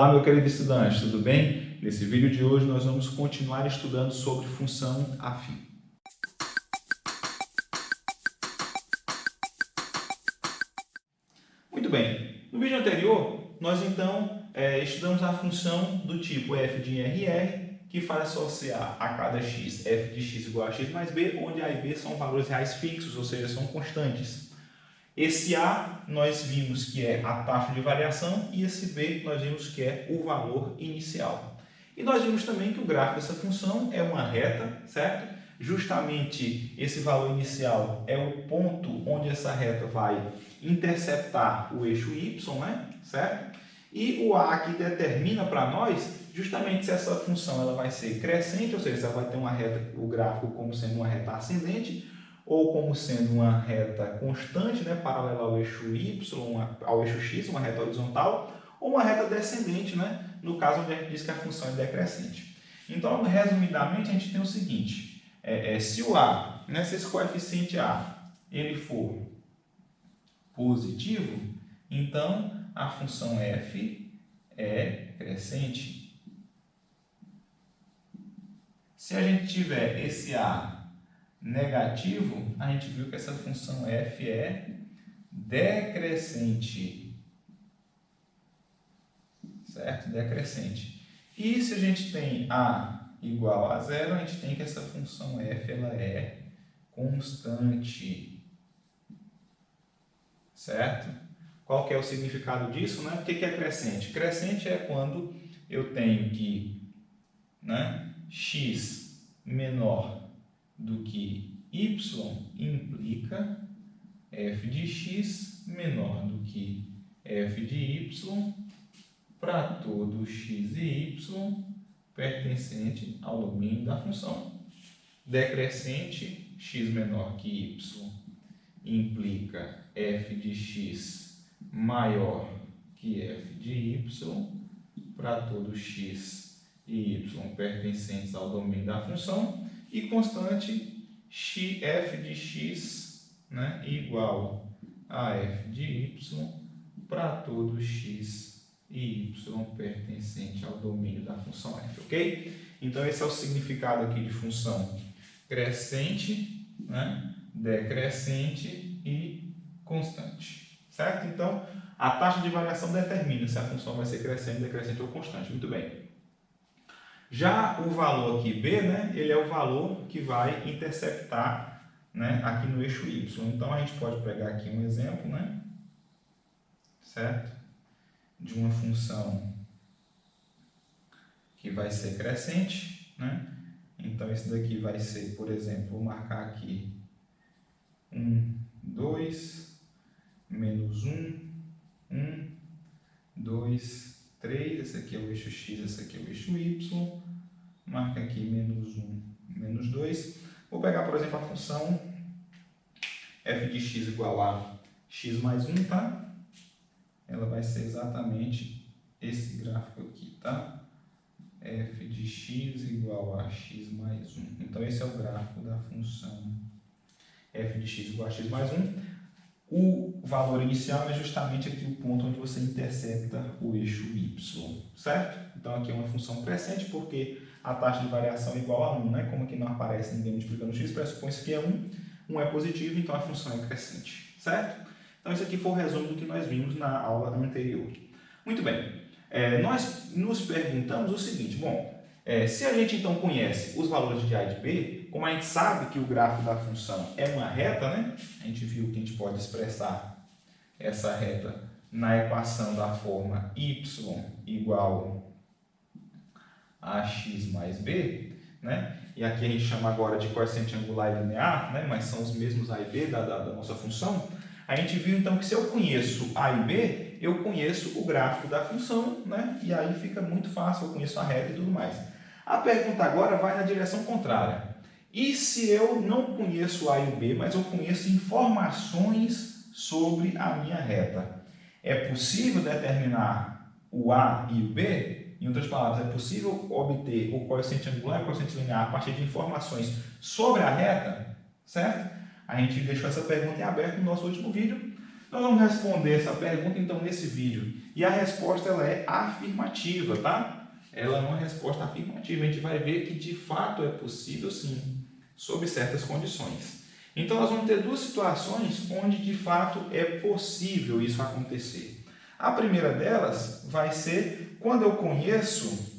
Olá, meu querido estudante, tudo bem? Nesse vídeo de hoje nós vamos continuar estudando sobre função afim. Muito bem, no vídeo anterior nós então estudamos a função do tipo f de RR, que faz associar a cada x f de x igual a x mais b, onde a e b são valores reais fixos, ou seja, são constantes. Esse A nós vimos que é a taxa de variação e esse B nós vimos que é o valor inicial. E nós vimos também que o gráfico dessa função é uma reta, certo? Justamente esse valor inicial é o ponto onde essa reta vai interceptar o eixo Y, né? Certo? E o A aqui determina para nós justamente se essa função ela vai ser crescente, ou seja, se ela vai ter uma reta, o gráfico como sendo uma reta ascendente, ou como sendo uma reta constante, né, paralela ao eixo Y, ao eixo X, uma reta horizontal, ou uma reta descendente, né, no caso onde a gente diz que a função é decrescente. Então, resumidamente, a gente tem o seguinte, se o A, né, se esse coeficiente A ele for positivo, então a função f é crescente. Se a gente tiver esse A negativo, a gente viu que essa função f é decrescente, certo? Decrescente. E se a gente tem a igual a zero, a gente tem que essa função f ela é constante, certo? Qual que é o significado disso, né? O que é crescente? Crescente é quando eu tenho que, né, x menor do que y implica f de x menor do que f de y para todo x e y pertencente ao domínio da função. Decrescente, x menor que y implica f de x maior que f de y para todo x e y pertencentes ao domínio da função. E constante f de x, né, igual a f de y para todo x e y pertencente ao domínio da função f, ok? Então esse é o significado aqui de função crescente, né, decrescente e constante, certo? Então a taxa de variação determina se a função vai ser crescente, decrescente ou constante. Muito bem. Já o valor aqui B, né, ele é o valor que vai interceptar, né, aqui no eixo Y. Então, a gente pode pegar aqui um exemplo, né, certo? De uma função que vai ser crescente, né? Então, esse daqui vai ser, por exemplo, vou marcar aqui 1, 2, menos 1, 1, 2, 3, esse aqui é o eixo X, esse aqui é o eixo Y, marca aqui menos 1, menos 2. Vou pegar, por exemplo, a função f de x igual a x mais 1, tá? Ela vai ser exatamente esse gráfico aqui, tá? F de x igual a x mais 1. Então, esse é o gráfico da função f de x igual a x mais 1. O valor inicial é justamente aqui o ponto onde você intercepta o eixo y, certo? Então, aqui é uma função crescente porque a taxa de variação é igual a 1, né? Como aqui não aparece ninguém multiplicando x, pressupõe-se que é 1, 1 é positivo, então a função é crescente, certo? Então, esse aqui foi o resumo do que nós vimos na aula anterior. Muito bem, nós nos perguntamos o seguinte, bom, se a gente então conhece os valores de A e de B, como a gente sabe que o gráfico da função é uma reta, né? A gente viu que a gente pode expressar essa reta na equação da forma y igual a x mais b, né? E aqui a gente chama agora de coeficiente angular e linear, né? Mas são os mesmos A e B da nossa função. A gente viu então que se eu conheço A e B, eu conheço o gráfico da função, né? E aí fica muito fácil, eu conheço a reta e tudo mais. A pergunta agora vai na direção contrária. E se eu não conheço A e o B, mas eu conheço informações sobre a minha reta? É possível determinar o A e o B? Em outras palavras, é possível obter o coeficiente angular e o coeficiente linear a partir de informações sobre a reta? Certo? A gente deixou essa pergunta em aberto no nosso último vídeo. Nós vamos responder essa pergunta então nesse vídeo. E a resposta ela é afirmativa, tá? Ela é uma resposta afirmativa. A gente vai ver que de fato é possível sim, sob certas condições. Então nós vamos ter duas situações onde de fato é possível isso acontecer. A primeira delas vai ser quando eu conheço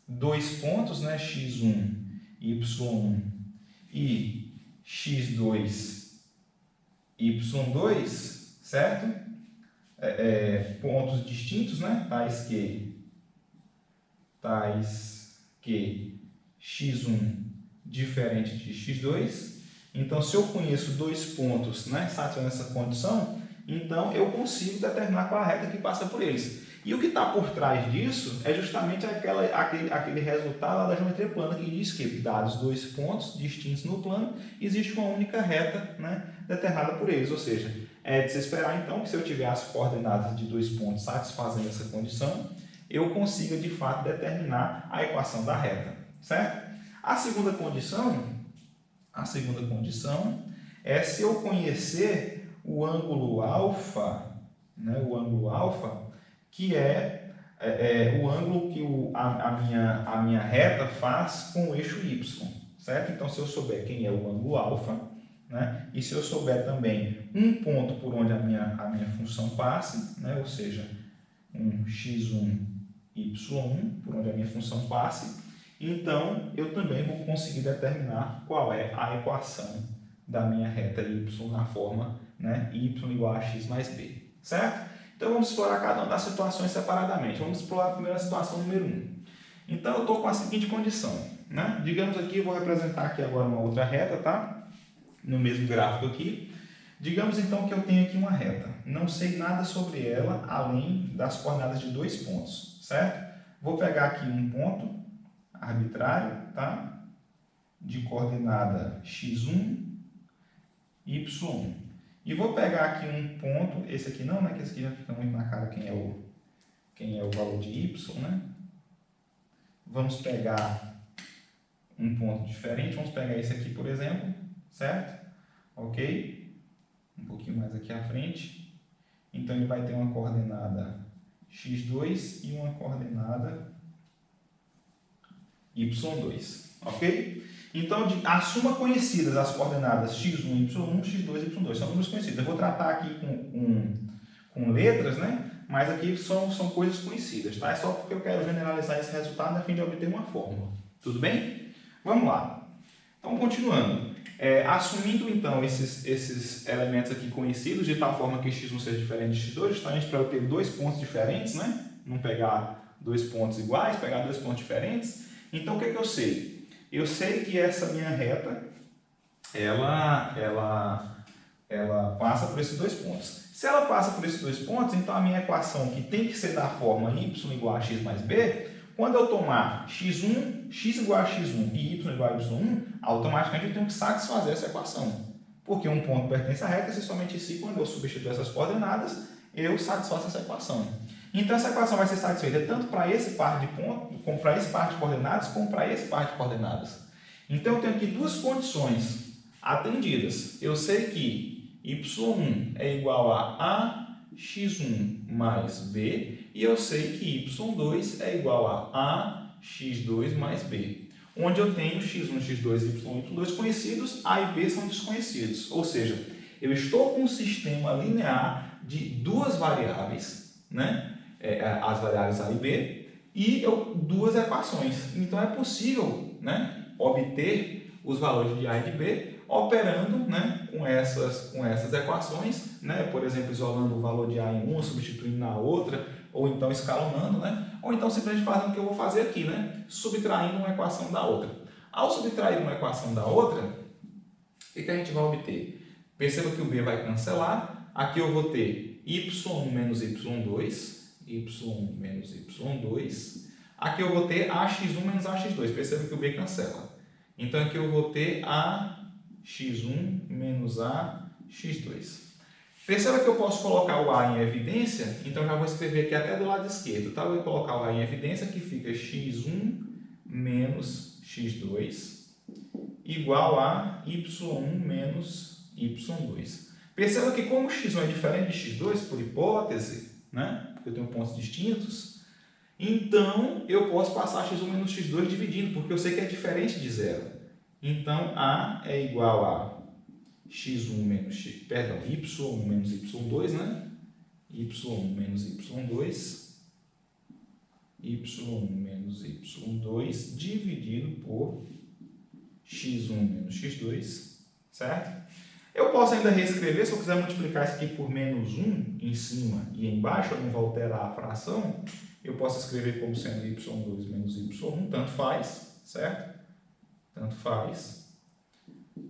dois pontos, né, x1, y1 e x2, y2, certo? Pontos distintos, né? Tais que x1 diferente de x2. Então, se eu conheço dois pontos, né, satisfazendo essa condição, então eu consigo determinar qual a reta que passa por eles. E o que está por trás disso é justamente aquele resultado lá da geometria plana que diz que, dados dois pontos distintos no plano, existe uma única reta, né, determinada por eles. Ou seja, é de se esperar então que se eu tiver as coordenadas de dois pontos satisfazendo essa condição, eu consiga de fato determinar a equação da reta, certo? A segunda condição é se eu conhecer o ângulo alfa, né, que é o ângulo que a minha reta faz com o eixo y, certo? Então, se eu souber quem é o ângulo alfa, né, e se eu souber também um ponto por onde a minha função passe, né, ou seja, um x1, y1, por onde a minha função passe, então eu também vou conseguir determinar qual é a equação da minha reta y na forma, né, y igual a x mais b, certo? Então vamos explorar cada uma das situações separadamente. Vamos explorar a primeira situação número 1. Então eu estou com a seguinte condição, né? Digamos aqui, eu vou representar aqui agora uma outra reta, tá? No mesmo gráfico aqui. Digamos então que eu tenho aqui uma reta. Não sei nada sobre ela, além das coordenadas de dois pontos, certo? Vou pegar aqui um ponto arbitrário, tá? De coordenada x1, y1. E vou pegar aqui um ponto, esse aqui não, né? Que esse aqui já fica muito na cara quem é o valor de y, né? Vamos pegar um ponto diferente, vamos pegar esse aqui, por exemplo, certo? Ok? Um pouquinho mais aqui à frente. Então, ele vai ter uma coordenada x2 e uma coordenada y2, ok? Então, assuma conhecidas as coordenadas x1, y1, x2 e y2. São números conhecidos. Eu vou tratar aqui com letras, né? Mas aqui são coisas conhecidas, tá? É só porque eu quero generalizar esse resultado a fim de obter uma fórmula. Tudo bem? Vamos lá. Então, continuando. Assumindo, então, esses elementos aqui conhecidos, de tal forma que x1 seja diferente de x2, justamente para eu ter dois pontos diferentes, né? Não pegar dois pontos iguais, pegar dois pontos diferentes. Então, o que eu sei? Eu sei que essa minha reta, ela passa por esses dois pontos. Se ela passa por esses dois pontos, então a minha equação, que tem que ser da forma y igual a x mais b, quando eu tomar x igual a x1 e y igual a y1, automaticamente eu tenho que satisfazer essa equação. Porque um ponto pertence à reta, se somente se quando eu substituir essas coordenadas, eu satisfaço essa equação. Então, essa equação vai ser satisfeita tanto para esse par de pontos, como para esse par de coordenadas, como para esse par de coordenadas. Então, eu tenho aqui duas condições atendidas. Eu sei que y1 é igual a x1 mais b, e eu sei que y2 é igual a x2 mais b. Onde eu tenho x1, x2 e y2 conhecidos, a e b são desconhecidos. Ou seja, eu estou com um sistema linear de duas variáveis, né? As variáveis a e b, e duas equações. Então é possível, né, obter os valores de a e de b operando, né, com essas equações, né, por exemplo, isolando o valor de a em uma, substituindo na outra, ou então escalonando, né, ou então simplesmente fazendo o que eu vou fazer aqui, né, subtraindo uma equação da outra. Ao subtrair uma equação da outra, o que a gente vai obter? Perceba que o b vai cancelar, aqui eu vou ter y1 menos y2, y1 menos y2. Aqui eu vou ter ax1 menos ax2. Perceba que o b cancela. Então, aqui eu vou ter ax1 menos ax2. Perceba que eu posso colocar o a em evidência. Então, já vou escrever aqui até do lado esquerdo. Tá? Eu vou colocar o a em evidência, que fica x1 menos x2 igual a y1 menos y2. Perceba que como x1 é diferente de x2, por hipótese, né? Porque eu tenho pontos distintos, então eu posso passar x1 menos x2 dividindo, porque eu sei que é diferente de zero. Então, A é igual a y1 menos y2, né? y1 menos y2, y1 menos y2 dividido por x1 menos x2, certo? Eu posso ainda reescrever, se eu quiser multiplicar isso aqui por menos 1 em cima e embaixo, eu não vou alterar a fração, eu posso escrever como sendo y2 menos y1, tanto faz, certo? Tanto faz.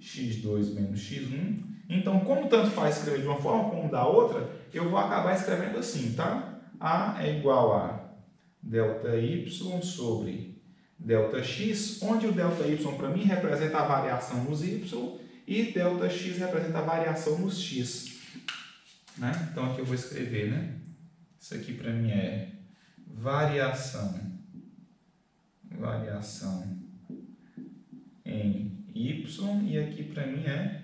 x2 menos x1. Então, como tanto faz escrever de uma forma como da outra, eu vou acabar escrevendo assim, tá? A é igual a ΔY sobre ΔX, onde o ΔY para mim representa a variação nos y e ΔX representa a variação nos x. Né? Então, aqui eu vou escrever, né? Isso aqui para mim é variação em y, e aqui para mim é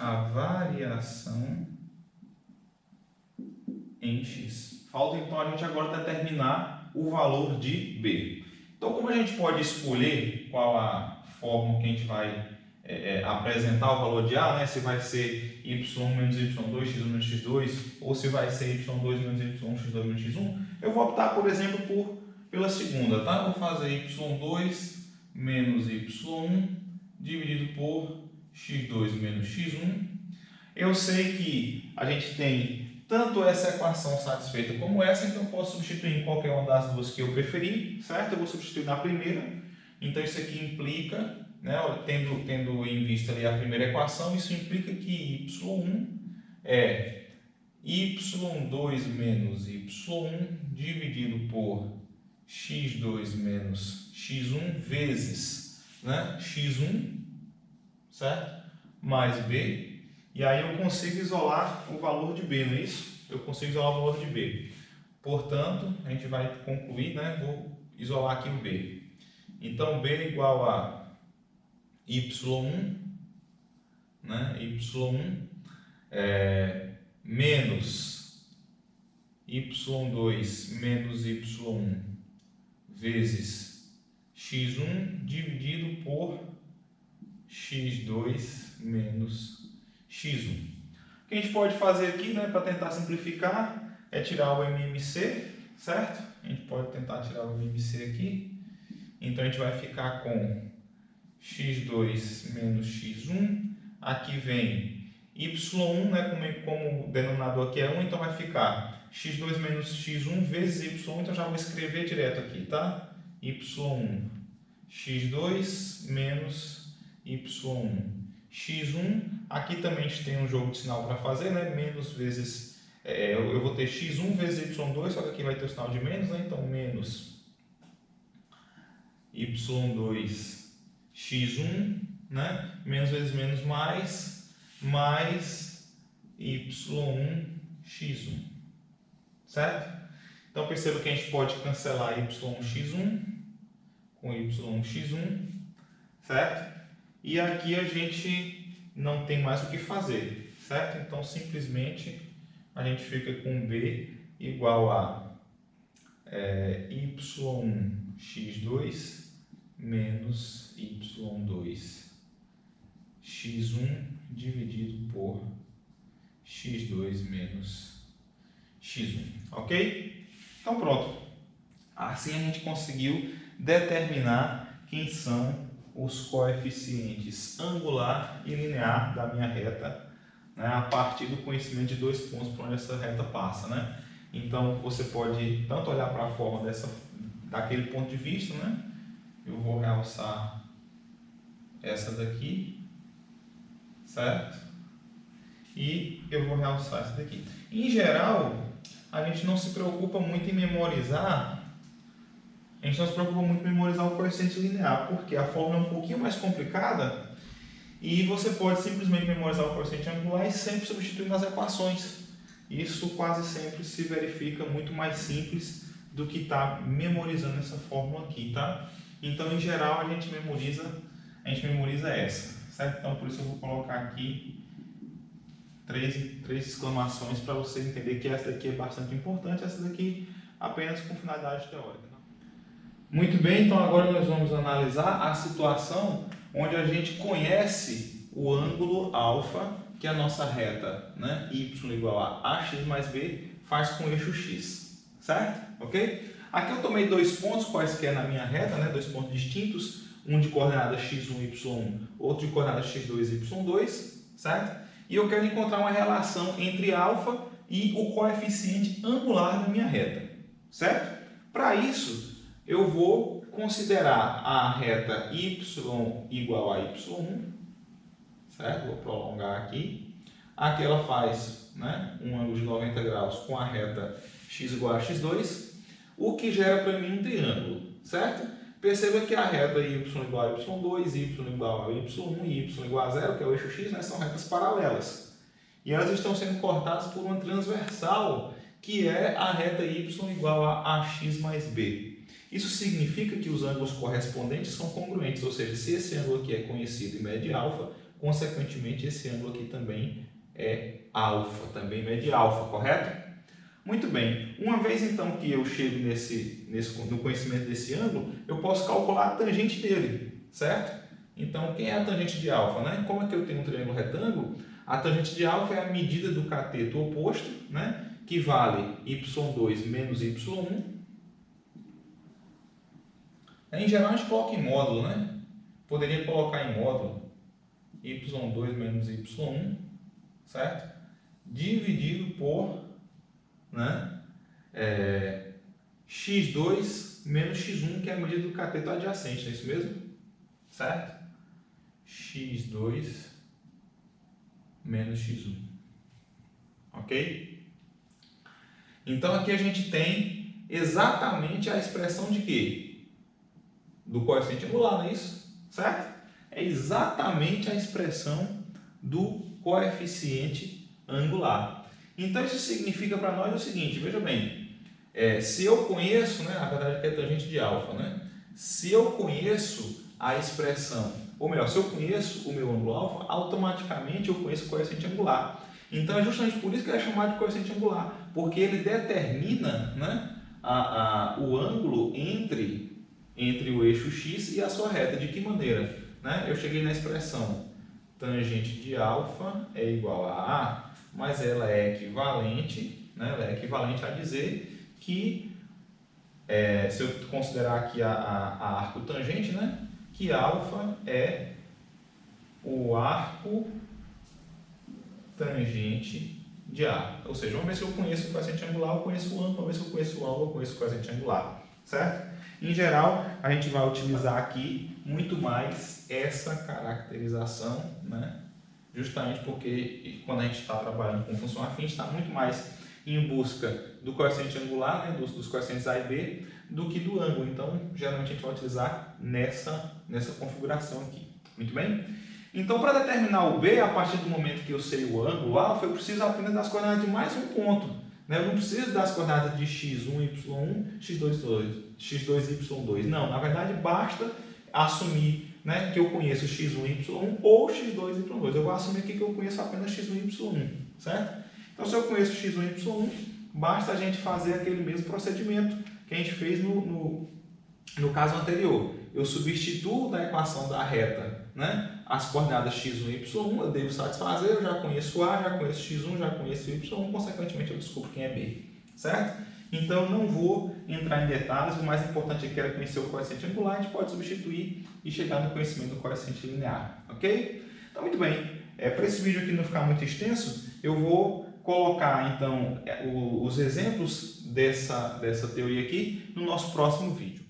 a variação em x. Falta então a gente agora determinar o valor de b. Então, como a gente pode escolher qual a forma que a gente vai apresentar o valor de a, né? Se vai ser y1 menos y2, x1 menos x2, ou se vai ser y2 menos y1, x2 menos x1, eu vou optar, por exemplo, pela segunda, tá? Eu vou fazer y2 menos y1 dividido por x2 menos x1. Eu sei que a gente tem tanto essa equação satisfeita como essa, então eu posso substituir em qualquer uma das duas que eu preferir, certo? Eu vou substituir na primeira, então isso aqui implica, né, tendo em vista ali a primeira equação, isso implica que y1 é y2 menos y1 dividido por x2 menos x1 vezes, né, x1, certo? Mais b. E aí eu consigo isolar o valor de b, não é isso? Eu consigo isolar o valor de b. Portanto, a gente vai concluir, né? Vou isolar aqui o b. Então, b é igual a y1, né? y1 menos y2 menos y1 vezes x1 dividido por x2 menos x1. O que a gente pode fazer aqui, né, para tentar simplificar, é tirar o MMC, certo? A gente pode tentar tirar o MMC aqui. Então, a gente vai ficar com x2 menos x1. Aqui vem y1, né, como o denominador aqui é 1, então vai ficar x2 menos x1 vezes y1. Então, já vou escrever direto aqui, tá? y1, x2 menos y1. x1, aqui também a gente tem um jogo de sinal para fazer, né? Menos vezes, eu vou ter x1 vezes y2, só que aqui vai ter o sinal de menos, né? Então, menos y2 x1, né? Menos vezes menos mais y1 x1, certo? Então, perceba que a gente pode cancelar y1 x1 com y1 x1, certo? E aqui a gente não tem mais o que fazer, certo? Então, simplesmente, a gente fica com b igual a y1 x2 menos y2 x1 dividido por x2 menos x1, ok? Então, pronto. Assim a gente conseguiu determinar quem são os coeficientes angular e linear da minha reta, né, a partir do conhecimento de dois pontos por onde essa reta passa, né? Então, você pode tanto olhar para a forma daquele ponto de vista, né? Eu vou realçar essa daqui, certo? E eu vou realçar essa daqui. Em geral, a gente não se preocupa muito em memorizar. A gente não se preocupa muito em memorizar o coeficiente linear, porque a fórmula é um pouquinho mais complicada e você pode simplesmente memorizar o coeficiente angular e sempre substituir nas equações. Isso quase sempre se verifica muito mais simples do que estar memorizando essa fórmula aqui, tá? Então, em geral, a gente memoriza essa, certo? Então, por isso eu vou colocar aqui três exclamações para você entender que essa daqui é bastante importante, essa daqui apenas com finalidade teórica. Muito bem, então agora nós vamos analisar a situação onde a gente conhece o ângulo alfa, que é a nossa reta, né, y igual a ax mais b, faz com o eixo x, certo? Ok? Aqui eu tomei dois pontos quaisquer na minha reta, né, dois pontos distintos, um de coordenada x1, y1, outro de coordenada x2, y2, certo? E eu quero encontrar uma relação entre alfa e o coeficiente angular da minha reta, certo? Para isso, eu vou considerar a reta y igual a y1, certo? Vou prolongar aqui. Aqui ela faz, né, um ângulo de 90 graus com a reta x igual a x2, o que gera para mim um triângulo, certo? Perceba que a reta y igual a y2, y igual a y1 e y igual a 0, que é o eixo x, né, são retas paralelas. E elas estão sendo cortadas por uma transversal, que é a reta y igual a ax mais b. Isso significa que os ângulos correspondentes são congruentes, ou seja, se esse ângulo aqui é conhecido e mede alfa, consequentemente esse ângulo aqui também é alfa, também mede alfa, correto? Muito bem, uma vez então que eu chego no conhecimento desse ângulo, eu posso calcular a tangente dele, certo? Então, quem é a tangente de alfa, né? Como é que eu tenho um triângulo retângulo? A tangente de alfa é a medida do cateto oposto, né, que vale y2 menos y1. Em geral, a gente coloca em módulo, né? Poderia colocar em módulo y2 menos y1, certo? Dividido por, né, x2 menos x1, que é a medida do cateto adjacente, não é isso mesmo? Certo? x2 menos x1. Ok? Então, aqui a gente tem exatamente a expressão de quê? Do coeficiente angular, não é isso? Certo? É exatamente a expressão do coeficiente angular. Então, isso significa para nós o seguinte, veja bem, se eu conheço, né, na verdade aqui é tangente de alfa, né? Se eu conheço a expressão, ou melhor, se eu conheço o meu ângulo alfa, automaticamente eu conheço o coeficiente angular. Então, é justamente por isso que ele é chamado de coeficiente angular, porque ele determina, né, o ângulo entre o eixo x e a sua reta. De que maneira? Né? Eu cheguei na expressão tangente de alfa é igual a A, mas ela é equivalente, né? Ela é equivalente a dizer que, se eu considerar aqui a arco tangente, né, que alfa é o arco tangente de A. Ou seja, uma vez que eu conheço o coeficiente angular, eu conheço o ângulo, uma vez que eu conheço o ângulo, eu conheço o coeficiente angular, certo? Em geral, a gente vai utilizar aqui muito mais essa caracterização, né? Justamente porque quando a gente está trabalhando com função afim, a gente está muito mais em busca do coeficiente angular, né? dos coeficientes A e B, do que do ângulo. Então, geralmente a gente vai utilizar nessa configuração aqui. Muito bem? Então, para determinar o B, a partir do momento que eu sei o ângulo alfa, eu preciso apenas das coordenadas de mais um ponto. Eu não preciso das coordenadas de x1, y1, x2, y2. Não, na verdade basta assumir, né, que eu conheço x1, y1 ou x2, y2. Eu vou assumir aqui que eu conheço apenas x1 e y1, certo? Então, se eu conheço x1 e y1, basta a gente fazer aquele mesmo procedimento que a gente fez no caso anterior. Eu substituo da equação da reta, né, as coordenadas x1 e y1, eu devo satisfazer, eu já conheço A, já conheço x1, já conheço y1, consequentemente eu descubro quem é B, certo? Então, não vou entrar em detalhes, o mais importante aqui era conhecer o coeficiente angular, a gente pode substituir e chegar no conhecimento do coeficiente linear, ok? Então, muito bem, para esse vídeo aqui não ficar muito extenso, eu vou colocar, então, os exemplos dessa teoria aqui no nosso próximo vídeo.